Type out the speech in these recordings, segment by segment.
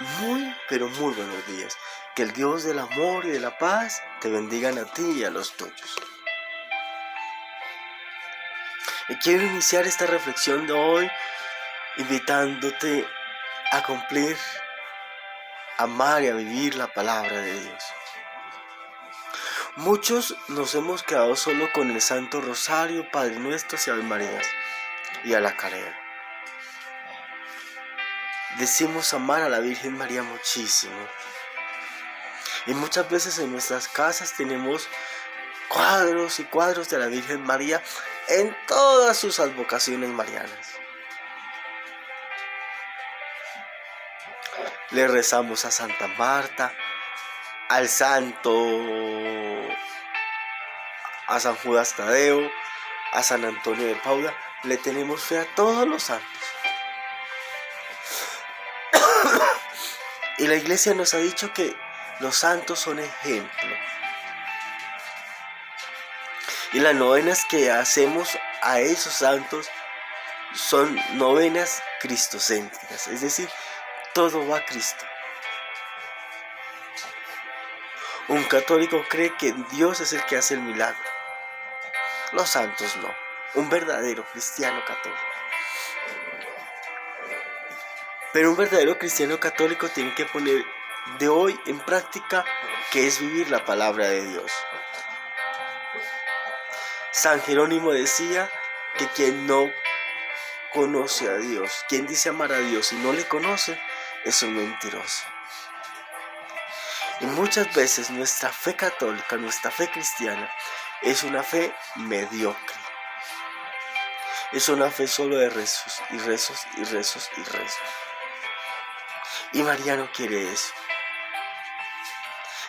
Muy, pero muy buenos días. Que el Dios del amor y de la paz te bendigan a ti y a los tuyos. Y quiero iniciar esta reflexión de hoy invitándote a cumplir, a amar y a vivir la palabra de Dios. Muchos nos hemos quedado solo con el Santo Rosario, Padre Nuestro y Ave Marías y a la carrera. Decimos amar a la Virgen María muchísimo. Y muchas veces en nuestras casas tenemos cuadros y cuadros de la Virgen María en todas sus advocaciones marianas. Le rezamos a Santa Marta, al Santo, a San Judas Tadeo, a San Antonio de Padua. Le tenemos fe a todos los santos. Y la Iglesia nos ha dicho que los santos son ejemplo. Y las novenas que hacemos a esos santos son novenas cristocéntricas, es decir, todo va a Cristo. Un católico cree que Dios es el que hace el milagro. Los santos no. Un verdadero cristiano católico. Pero un verdadero cristiano católico tiene que poner de hoy en práctica que es vivir la palabra de Dios. San Jerónimo decía que quien no conoce a Dios, quien dice amar a Dios y no le conoce, es un mentiroso. Y muchas veces nuestra fe católica, nuestra fe cristiana, es una fe mediocre. Es una fe solo de rezos y rezos y rezos y rezos. Y María no quiere eso.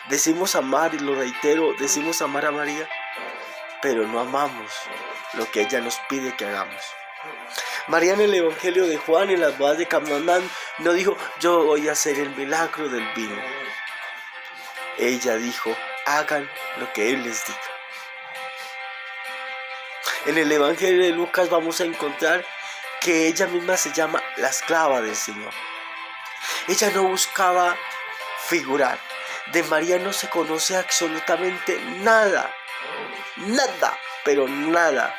Decimos amar, y lo reitero, decimos amar a María, pero no amamos lo que ella nos pide que hagamos. María en el Evangelio de Juan, en las bodas de Canaán, no dijo, yo voy a hacer el milagro del vino. Ella dijo, hagan lo que Él les diga. En el Evangelio de Lucas vamos a encontrar que ella misma se llama la esclava del Señor. Ella no buscaba figurar. De María no se conoce absolutamente nada. Nada, pero nada.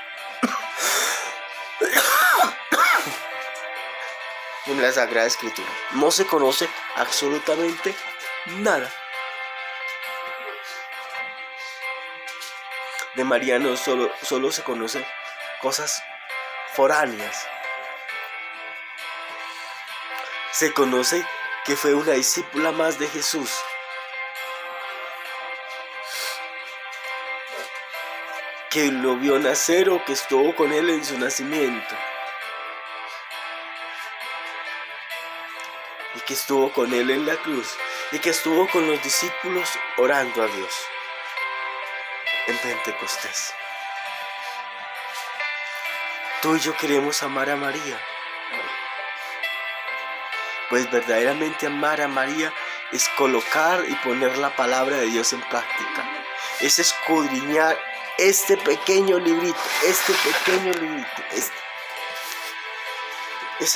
En la Sagrada Escritura no se conoce absolutamente nada. De María no solo se conocen cosas foráneas. Se conoce que fue una discípula más de Jesús. Que lo vio nacer o que estuvo con él en su nacimiento. Y que estuvo con él en la cruz. Y que estuvo con los discípulos orando a Dios en Pentecostés. Tú y yo queremos amar a María. Pues verdaderamente amar a María es colocar y poner la palabra de Dios en práctica. Es escudriñar este pequeño librito, es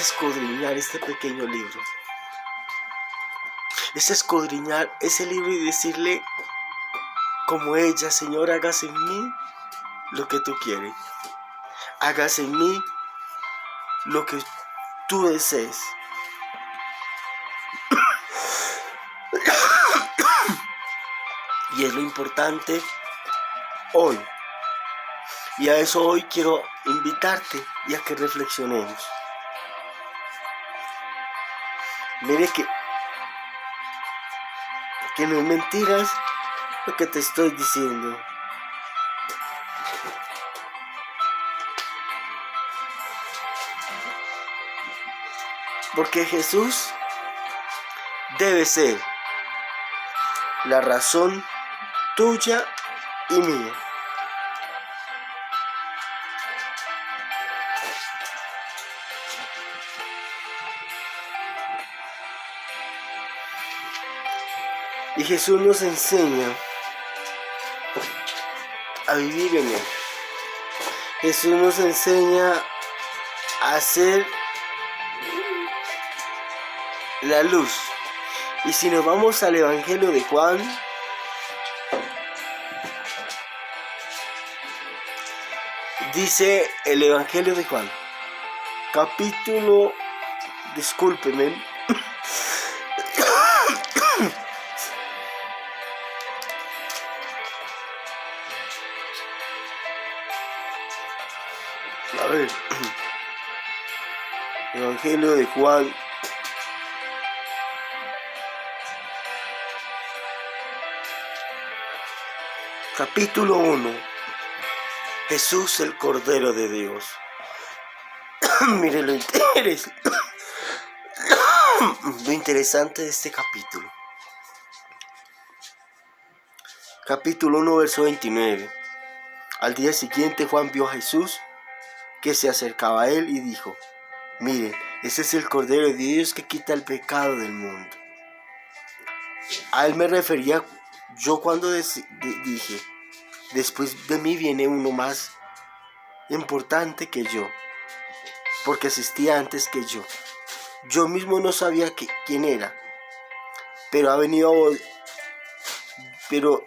escudriñar este pequeño libro. Es escudriñar ese libro y decirle, como ella, Señor, hágase en mí lo que tú quieres. Hágase en mí lo que tú desees. Y es lo importante hoy. Y a eso hoy quiero invitarte y a que reflexionemos. Mire que no es mentiras lo que te estoy diciendo. Porque Jesús debe ser la razón tuya y mía. Y Jesús nos enseña a vivir en Él. Jesús nos enseña a ser la luz. Y si nos vamos al Evangelio de Juan, dice el Evangelio de Juan, capítulo, discúlpenme, a ver, Evangelio de Juan, capítulo 1, Jesús el Cordero de Dios. Mire lo interesante de este capítulo. Capítulo 1, verso 29. Al día siguiente Juan vio a Jesús que se acercaba a él y dijo: miren, ese es el Cordero de Dios que quita el pecado del mundo. A él me refería yo cuando dije: después de mí viene uno más importante que yo, porque existía antes que yo. Yo mismo no sabía quién era, pero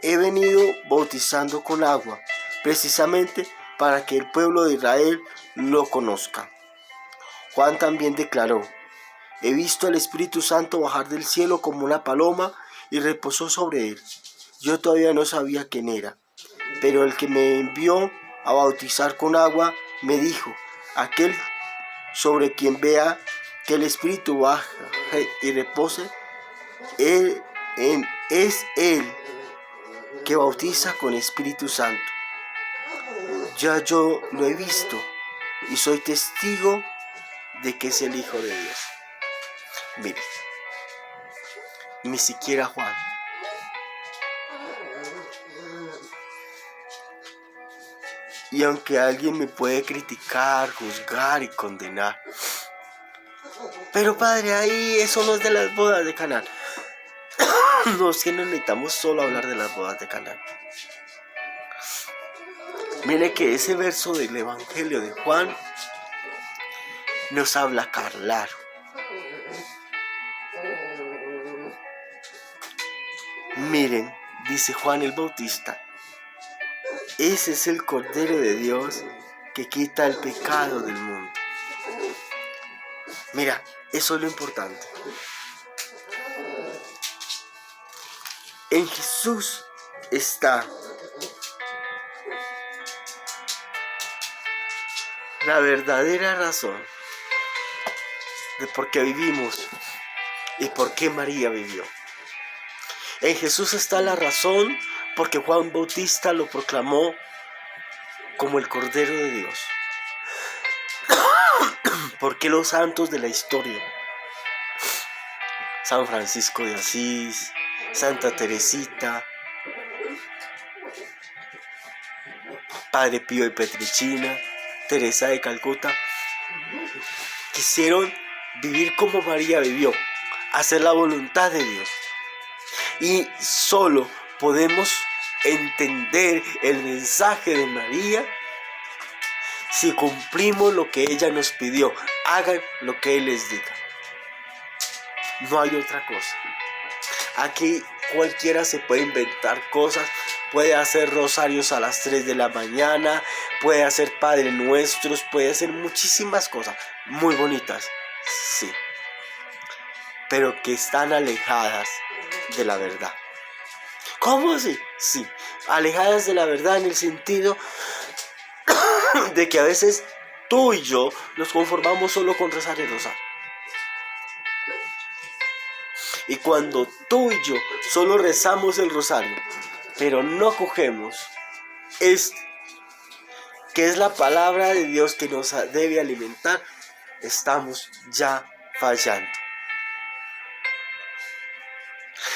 he venido bautizando con agua, precisamente para que el pueblo de Israel lo conozca. Juan también declaró: he visto al Espíritu Santo bajar del cielo como una paloma y reposó sobre él. Yo todavía no sabía quién era, pero el que me envió a bautizar con agua me dijo: aquel sobre quien vea que el Espíritu baja y repose, es él que bautiza con Espíritu Santo. Ya yo lo he visto y soy testigo de que es el Hijo de Dios. Mire, ni siquiera Juan. Y aunque alguien me puede criticar, juzgar y condenar, pero padre, ahí eso no es de las bodas de Caná. No es que no necesitamos solo hablar de las bodas de Caná. Mire que ese verso del Evangelio de Juan nos habla claro. Miren, dice Juan el Bautista: ese es el Cordero de Dios que quita el pecado del mundo. Mira, eso es lo importante. En Jesús está la verdadera razón de por qué vivimos y por qué María vivió. En Jesús está la razón porque Juan Bautista lo proclamó como el Cordero de Dios. Porque los santos de la historia, San Francisco de Asís, Santa Teresita, Padre Pío de Pietrelcina, Teresa de Calcuta, quisieron vivir como María vivió, hacer la voluntad de Dios. Y solo podemos entender el mensaje de María si cumplimos lo que ella nos pidió. Hagan lo que Él les diga. No hay otra cosa. Aquí cualquiera se puede inventar cosas, puede hacer rosarios a las 3 de la mañana, puede hacer Padre Nuestros, puede hacer muchísimas cosas muy bonitas, sí, pero que están alejadas de la verdad. ¿Cómo así? Sí, alejadas de la verdad en el sentido de que a veces tú y yo nos conformamos solo con rezar el rosario. Y cuando tú y yo solo rezamos el rosario, pero no cogemos que es la palabra de Dios que nos debe alimentar, estamos ya fallando.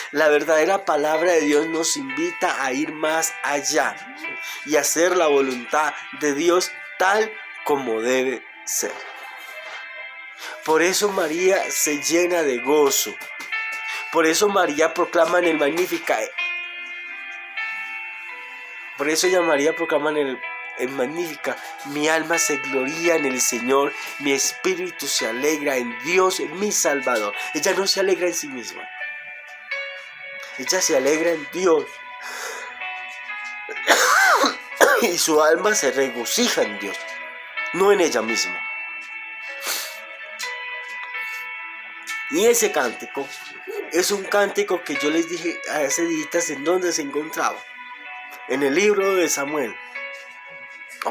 La verdadera palabra de Dios nos invita a ir más allá y hacer la voluntad de Dios tal como debe ser. Por eso María se llena de gozo. Por eso María proclama en el Magnificat. Por eso María proclama en el Magnificat: mi alma se gloria en el Señor, mi espíritu se alegra en Dios, mi Salvador. Ella no se alegra en sí misma. Ella se alegra en Dios. Y su alma se regocija en Dios, no en ella misma. Y ese cántico es un cántico que yo les dije hace días en donde se encontraba. En el libro de Samuel.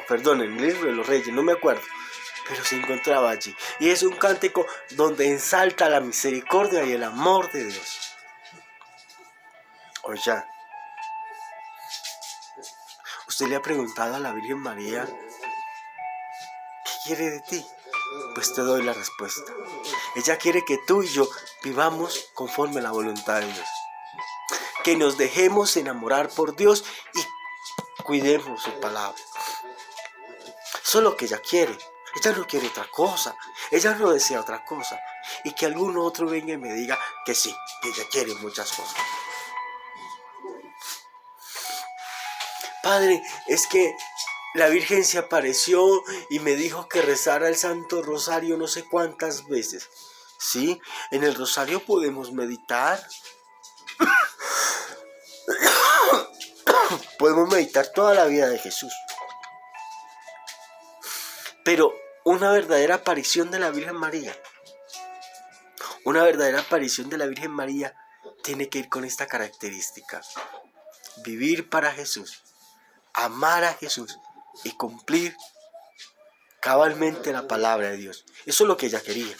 En el libro de los Reyes, no me acuerdo. Pero se encontraba allí. Y es un cántico donde ensalta la misericordia y el amor de Dios. Oye, ¿usted le ha preguntado a la Virgen María qué quiere de ti? Pues te doy la respuesta. Ella quiere que tú y yo vivamos conforme a la voluntad de Dios. Que nos dejemos enamorar por Dios y cuidemos su palabra. Eso es lo que ella quiere. Ella no quiere otra cosa. Ella no desea otra cosa. Y que algún otro venga y me diga que sí, que ella quiere muchas cosas. Padre, es que la Virgen se apareció y me dijo que rezara el Santo Rosario no sé cuántas veces. Sí, en el Rosario podemos meditar. Podemos meditar toda la vida de Jesús. Pero una verdadera aparición de la Virgen María, tiene que ir con esta característica. Vivir para Jesús, amar a Jesús y cumplir cabalmente la palabra de Dios. Eso es lo que ella quería.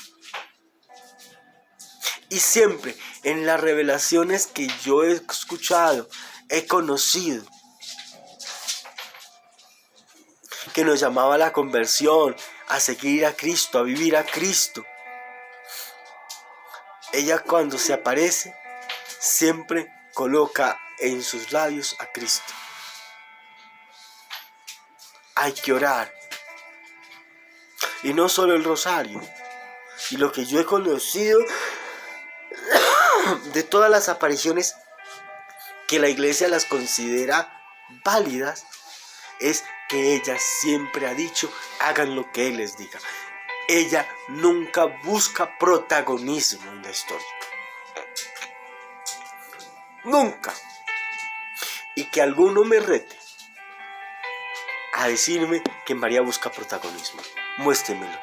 Y siempre en las revelaciones que yo he escuchado, he conocido, que nos llamaba a la conversión, a seguir a Cristo, a vivir a Cristo. Ella cuando se aparece, siempre coloca en sus labios a Cristo. Hay que orar. Y no solo el rosario. Y lo que yo he conocido de todas las apariciones que la iglesia las considera válidas, es que ella siempre ha dicho, hagan lo que Él les diga. Ella nunca busca protagonismo en la historia. Nunca. Y que alguno me rete a decirme que María busca protagonismo. Muéstremelo.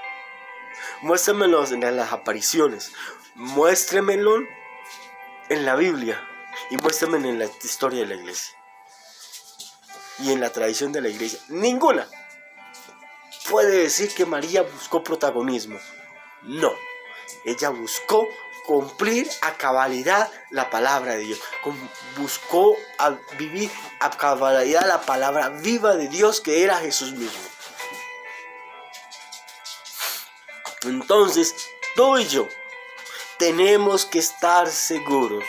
Muéstremelo en las apariciones. Muéstremelo en la Biblia. Y muéstremelo en la historia de la iglesia. Y en la tradición de la iglesia. Ninguna puede decir que María buscó protagonismo. No. Ella buscó cumplir a cabalidad la palabra de Dios. Buscó vivir a cabalidad la palabra viva de Dios, que era Jesús mismo. Entonces, tú y yo tenemos que estar seguros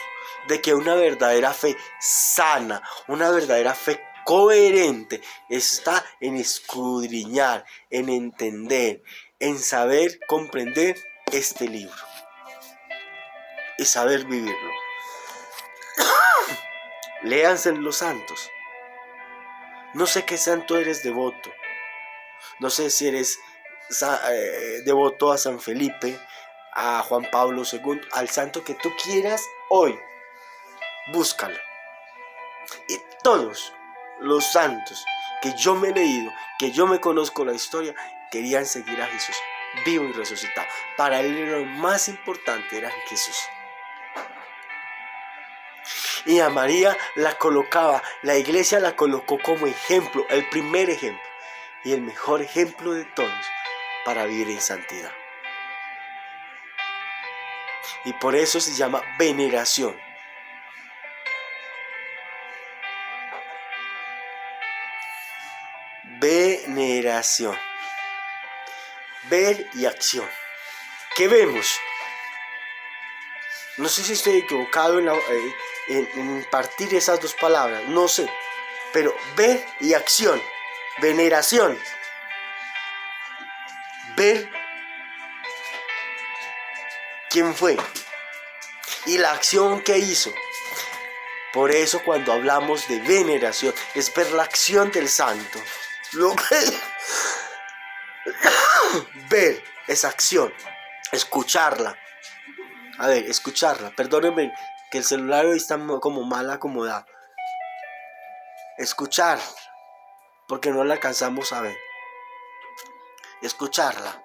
de que una verdadera fe sana, una verdadera fe coherente, está en escudriñar, en entender, en saber comprender este libro y saber vivirlo. Léanse los santos. No sé qué santo eres devoto. No sé si eres devoto a San Felipe, a Juan Pablo II, al santo que tú quieras hoy. Búscalo. Y todos los santos que yo me he leído, que yo me conozco la historia, querían seguir a Jesús vivo y resucitado. Para él lo más importante era Jesús. Y a María la colocaba, la iglesia la colocó como ejemplo, el primer ejemplo y el mejor ejemplo de todos para vivir en santidad. Y por eso se llama veneración. Veneración. Ver y acción. ¿Qué vemos? No sé si estoy equivocado en partir esas dos palabras, no sé. Pero ver y acción. Veneración. Ver quién fue y la acción que hizo. Por eso cuando hablamos de veneración, es ver la acción del santo. Lo que ver esa acción, escucharla. A ver, escucharla, perdónenme que el celular hoy está como mal acomodado. Escuchar, porque no la alcanzamos a ver. Escucharla.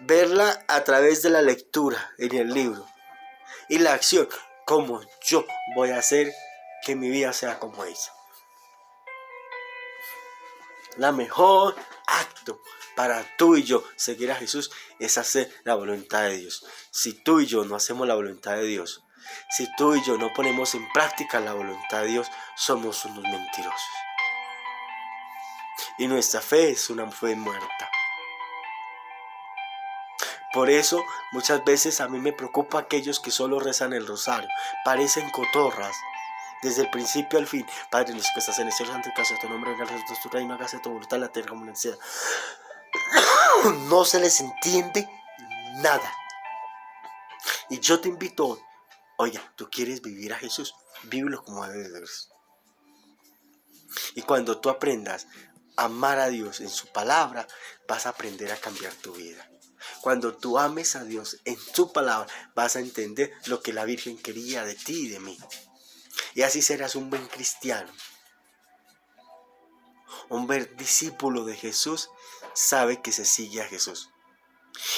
Verla a través de la lectura en el libro. Y la acción, como yo voy a hacer que mi vida sea como ella. La mejor acto para tú y yo seguir a Jesús es hacer la voluntad de Dios. Si tú y yo no hacemos la voluntad de Dios, si tú y yo no ponemos en práctica la voluntad de Dios, somos unos mentirosos. Y nuestra fe es una fe muerta. Por eso muchas veces a mí me preocupa aquellos que solo rezan el rosario. Parecen cotorras. Desde el principio al fin. Padre nuestro que estás en el cielo, santificado sea tu nombre, venga el reino de tu reino, hágase tu voluntad en la tierra como en el cielo. No se les entiende nada. Y yo te invito hoy, oye, tú quieres vivir a Jesús, vívelo como debe de ser. Y cuando tú aprendas a amar a Dios en su palabra, vas a aprender a cambiar tu vida. Cuando tú ames a Dios en su palabra, vas a entender lo que la Virgen quería de ti y de mí. Y así serás un buen cristiano. Un buen discípulo de Jesús sabe que se sigue a Jesús.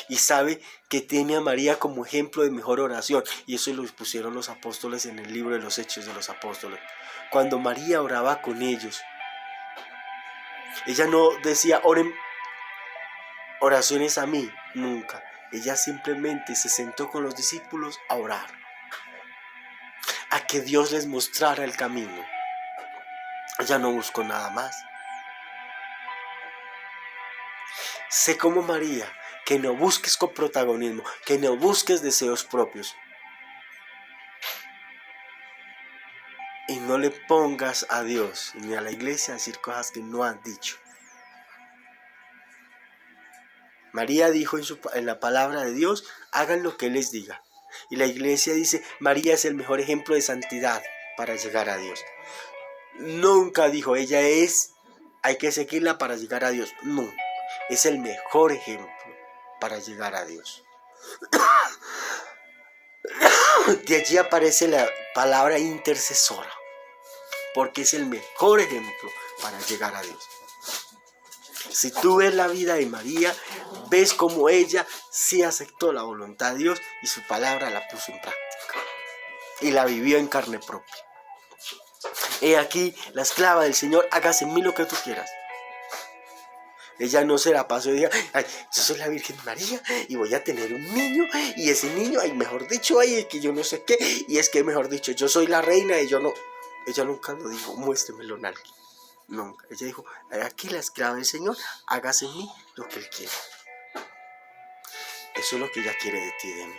Y sabe que tiene a María como ejemplo de mejor oración. Y eso lo pusieron los apóstoles en el libro de los Hechos de los Apóstoles. Cuando María oraba con ellos, ella no decía, oren oraciones a mí, nunca. Ella simplemente se sentó con los discípulos a orar. A que Dios les mostrara el camino. Ella no buscó nada más. Sé como María, que no busques con protagonismo, que no busques deseos propios. Y no le pongas a Dios ni a la iglesia a decir cosas que no han dicho. María dijo en la palabra de Dios, hagan lo que Él les diga. Y la iglesia dice, María es el mejor ejemplo de santidad para llegar a Dios. Nunca dijo, ella es, hay que seguirla para llegar a Dios. No, es el mejor ejemplo para llegar a Dios. De allí aparece la palabra intercesora, porque es el mejor ejemplo para llegar a Dios. Si tú ves la vida de María, ves cómo ella sí aceptó la voluntad de Dios y su palabra la puso en práctica. Y la vivió en carne propia. He aquí la esclava del Señor, hágase en mí lo que tú quieras. Ella no se la pasó y diga, ay, yo soy la Virgen María y voy a tener un niño y ese niño, ay, mejor dicho, ay, es que yo no sé qué, y es que mejor dicho, yo soy la reina y yo no. Ella nunca lo dijo, muéstremelo en alguien. Nunca. Ella dijo, aquí la esclava del Señor, hágase en mí lo que Él quiere. Eso es lo que ella quiere de ti y de mí.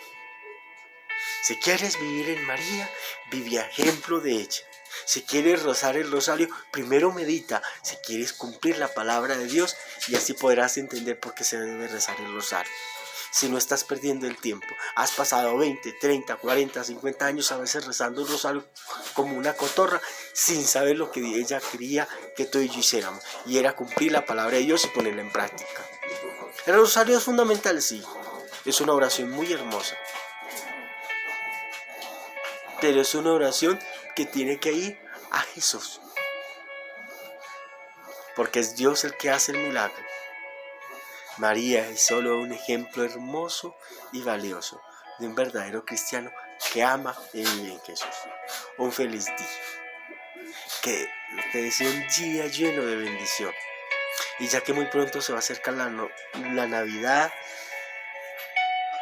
Si quieres vivir en María, vive a ejemplo de ella. Si quieres rezar el rosario, primero medita. Si quieres cumplir la palabra de Dios, y así podrás entender por qué se debe rezar el rosario. Si no estás perdiendo el tiempo, has pasado 20, 30, 40, 50 años a veces rezando el rosario como una cotorra, sin saber lo que ella quería que tú y yo hiciéramos. Y era cumplir la palabra de Dios y ponerla en práctica. El rosario es fundamental, sí. Es una oración muy hermosa. Pero es una oración que tiene que ir a Jesús. Porque es Dios el que hace el milagro. María es solo un ejemplo hermoso y valioso de un verdadero cristiano que ama y vive en Jesús. Un feliz día. Que te deseo un día lleno de bendición. Y ya que muy pronto se va a acercar la Navidad,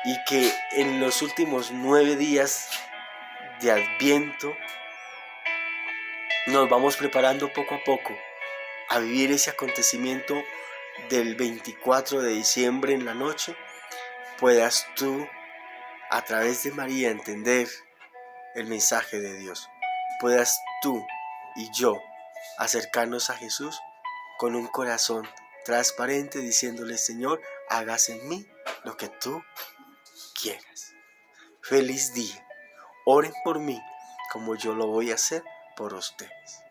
y que en los últimos 9 días de Adviento nos vamos preparando poco a poco a vivir ese acontecimiento del 24 de diciembre en la noche, puedas tú a través de María entender el mensaje de Dios. Puedas tú y yo acercarnos a Jesús con un corazón transparente diciéndole, Señor, hágase en mí lo que tú quieras. Feliz día. Oren por mí como yo lo voy a hacer por ustedes.